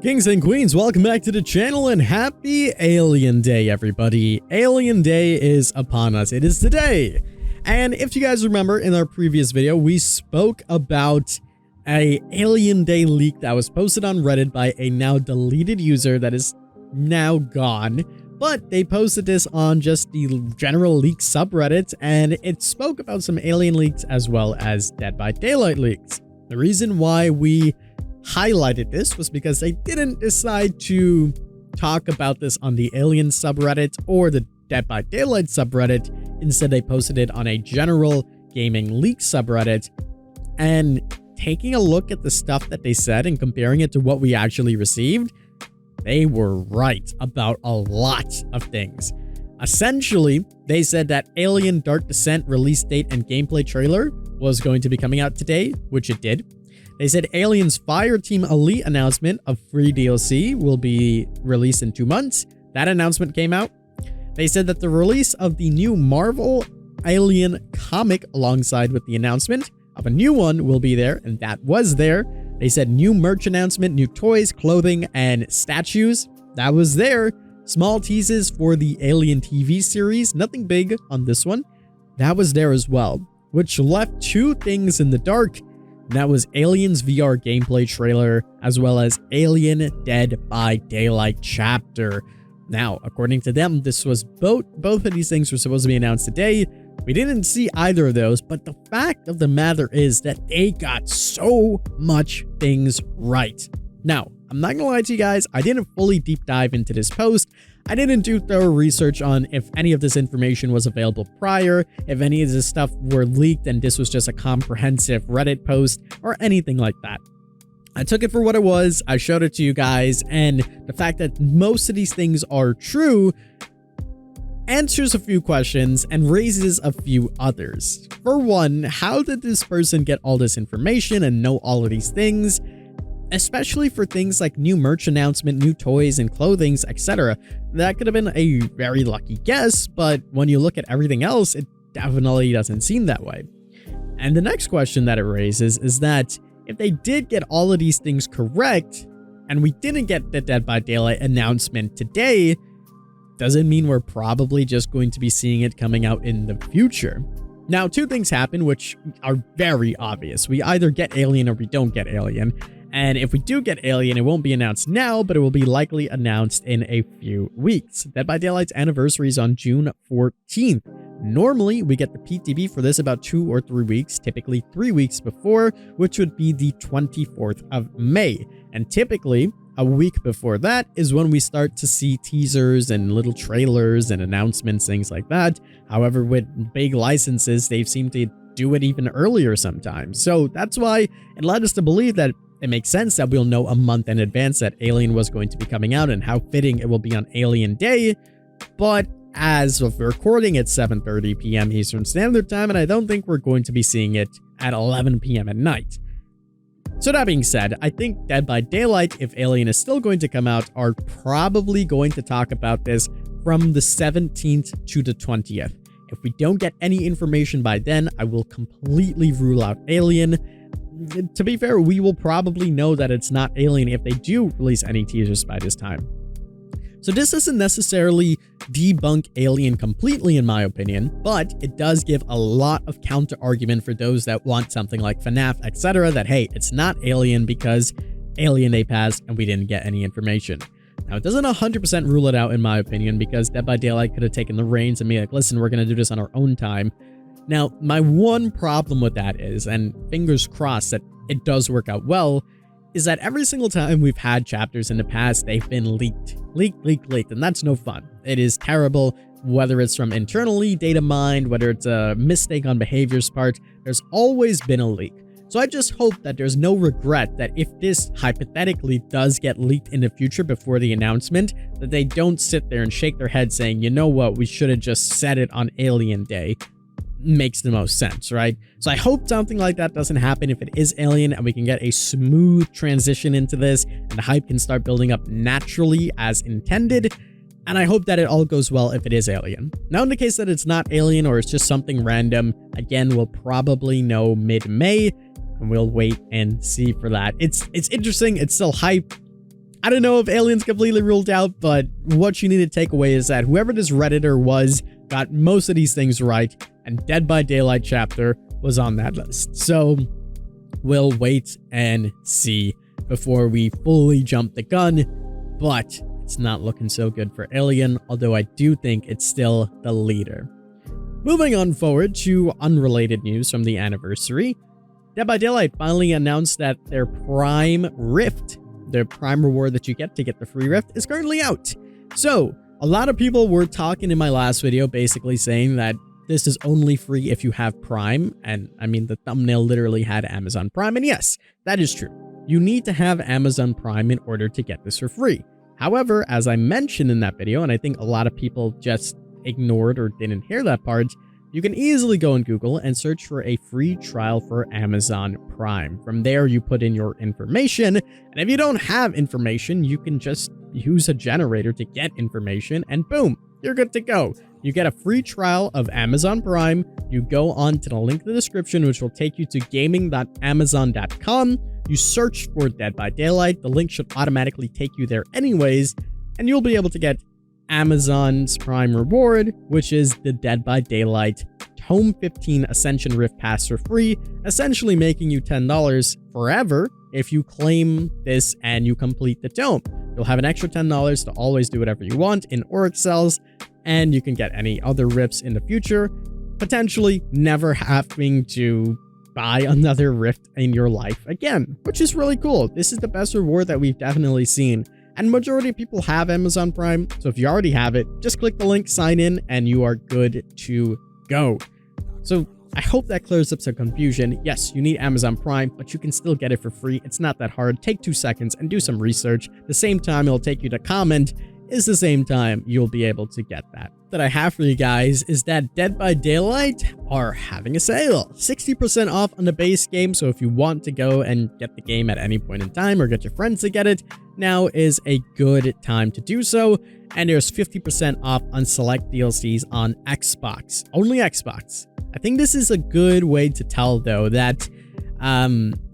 Kings and queens, welcome back to the channel and happy Alien Day, everybody. Alien Day is upon us. It is today. And if you guys remember in our previous video, we spoke about a Alien Day leak that was posted on Reddit by a now deleted user that is now gone. But they posted this on just the general leak subreddit, and it spoke about some alien leaks as well as Dead by Daylight leaks. The reason why we highlighted this was because they didn't decide to talk about this on the Alien subreddit or the Dead by Daylight subreddit. Instead, they posted it on a general gaming leak subreddit. And taking a look at the stuff that they said and comparing it to what we actually received, they were right about a lot of things. Essentially, they said that Alien Dark Descent release date and gameplay trailer was going to be coming out today, which it did. They said Alien's Fireteam Elite announcement of free DLC will be released in 2 months. That announcement came out. They said that the release of the new Marvel Alien comic alongside with the announcement of a new one will be there, and that was there. They said new merch announcement, new toys, clothing, and statues. That was there. Small teases for the Alien TV series. Nothing big on this one. That was there as well, which left two things in the dark. And that was Alien's VR gameplay trailer, as well as Alien Dead by Daylight chapter. Now, according to them, this was both of these things were supposed to be announced today. We didn't see either of those, but the fact of the matter is that they got so much things right. Now, I'm not gonna lie to you guys, I didn't fully deep dive into this post. I didn't do thorough research on if any of this information was available prior, if any of this stuff were leaked and this was just a comprehensive Reddit post or anything like that. I took it for what it was, I showed it to you guys, and the fact that most of these things are true answers a few questions and raises a few others. For one, how did this person get all this information and know all of these things? Especially for things like new merch announcement, new toys and clothings, etc. That could have been a very lucky guess, but when you look at everything else, it definitely doesn't seem that way. And the next question that it raises is that if they did get all of these things correct, and we didn't get the Dead by Daylight announcement today, does it mean we're probably just going to be seeing it coming out in the future? Now, two things happen which are very obvious. We either get Alien or we don't get Alien. And if we do get Alien, it won't be announced now, but it will be likely announced in a few weeks. Dead by Daylight's anniversary is on June 14th. Normally, we get the PTB for this about 2 or 3 weeks, typically 3 weeks before, which would be the 24th of May. And typically, a week before that is when we start to see teasers and little trailers and announcements, things like that. However, with big licenses, they seem to do it even earlier sometimes. So that's why it led us to believe that it makes sense that we'll know a month in advance that Alien was going to be coming out and how fitting it will be on Alien Day. But as of recording, it's 7:30 p.m. Eastern Standard Time, and I don't think we're going to be seeing it at 11 p.m. at night. So that being said, I think Dead by Daylight, if Alien is still going to come out, are probably going to talk about this from the 17th to the 20th. If we don't get any information by then, I will completely rule out Alien. To be fair, we will probably know that it's not Alien if they do release any teasers by this time. So this doesn't necessarily debunk Alien completely in my opinion, but it does give a lot of counter argument for those that want something like FNAF, etc. that, hey, it's not Alien because Alien Day passed and we didn't get any information. Now, it doesn't 100% rule it out in my opinion, because Dead by Daylight could have taken the reins and be like, listen, we're going to do this on our own time. Now, my one problem with that is, and fingers crossed that it does work out well, is that every single time we've had chapters in the past, they've been leaked, and that's no fun. It is terrible, whether it's from internally data mined, whether it's a mistake on behavior's part, there's always been a leak. So I just hope that there's no regret that if this hypothetically does get leaked in the future before the announcement, that they don't sit there and shake their head saying, you know what, we should have just said it on Alien Day. Makes the most sense, right? So I hope something like that doesn't happen if it is Alien, and we can get a smooth transition into this and the hype can start building up naturally as intended. And I hope that it all goes well if it is Alien. Now, in the case that it's not Alien or it's just something random, again, we'll probably know mid-May, and we'll wait and see for that. It's interesting. It's still hype. I don't know if Alien's completely ruled out, but what you need to take away is that whoever this Redditor was got most of these things right, and Dead by Daylight chapter was on that list. So we'll wait and see before we fully jump the gun, but it's not looking so good for Alien, although I do think it's still the leader. Moving on forward to unrelated news from the anniversary, Dead by Daylight finally announced that their Prime Rift, their Prime reward that you get to get the free Rift, is currently out. So a lot of people were talking in my last video basically saying that this is only free if you have Prime, and I mean the thumbnail literally had Amazon Prime, and yes, that is true. You need to have Amazon Prime in order to get this for free. However, as I mentioned in that video, and I think a lot of people just ignored or didn't hear that part, you can easily go on Google and search for a free trial for Amazon Prime. From there, you put in your information, and if you don't have information, you can just use a generator to get information, and boom, you're good to go. You get a free trial of Amazon Prime. You go on to the link in the description, which will take you to gaming.amazon.com. You search for Dead by Daylight. The link should automatically take you there anyways, and you'll be able to get Amazon's Prime reward, which is the Dead by Daylight Tome 15 Ascension Rift Pass for free, essentially making you $10 forever if you claim this and you complete the tome. You'll have an extra $10 to always do whatever you want in Auric cells, and you can get any other rifts in the future, potentially never having to buy another rift in your life again, which is really cool. This is the best reward that we've definitely seen, and majority of people have Amazon Prime, so if you already have it, just click the link, sign in, and you are good to go. So I hope that clears up some confusion. Yes, you need Amazon Prime, but you can still get it for free. It's not that hard. Take 2 seconds and do some research. The same time it'll take you to comment is the same time you'll be able to get that. That I have for you guys is that Dead by Daylight are having a sale. 60% off on the base game, so if you want to go and get the game at any point in time or get your friends to get it, now is a good time to do so. And there's 50% off on select DLCs on Xbox. Only Xbox. I think this is a good way to tell, though, that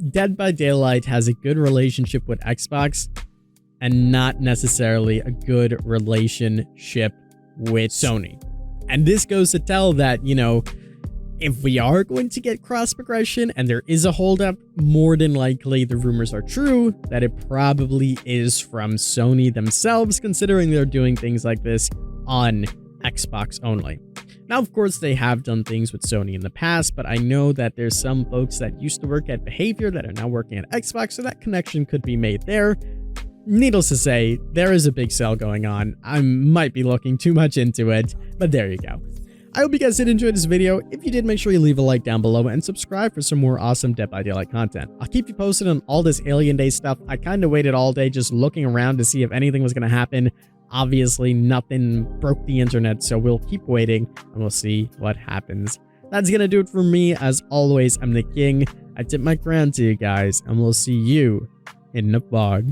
Dead by Daylight has a good relationship with Xbox and not necessarily a good relationship with Sony. And this goes to tell that, you know, if we are going to get cross progression and there is a holdup, more than likely the rumors are true that it probably is from Sony themselves, considering they're doing things like this on Xbox only. Now, of course, they have done things with Sony in the past, but I know that there's some folks that used to work at Behavior that are now working at Xbox, so that connection could be made there. Needless to say, there is a big sale going on. I might be looking too much into it, but there you go. I hope you guys did enjoy this video. If you did, make sure you leave a like down below and subscribe for some more awesome Dead by Daylight content. I'll keep you posted on all this Alien Day stuff. I kind of waited all day just looking around to see if anything was going to happen. Obviously, nothing broke the internet, so we'll keep waiting and we'll see what happens. That's going to do it for me. As always, I'm the King. I tip my crown to you guys, and we'll see you in the fog.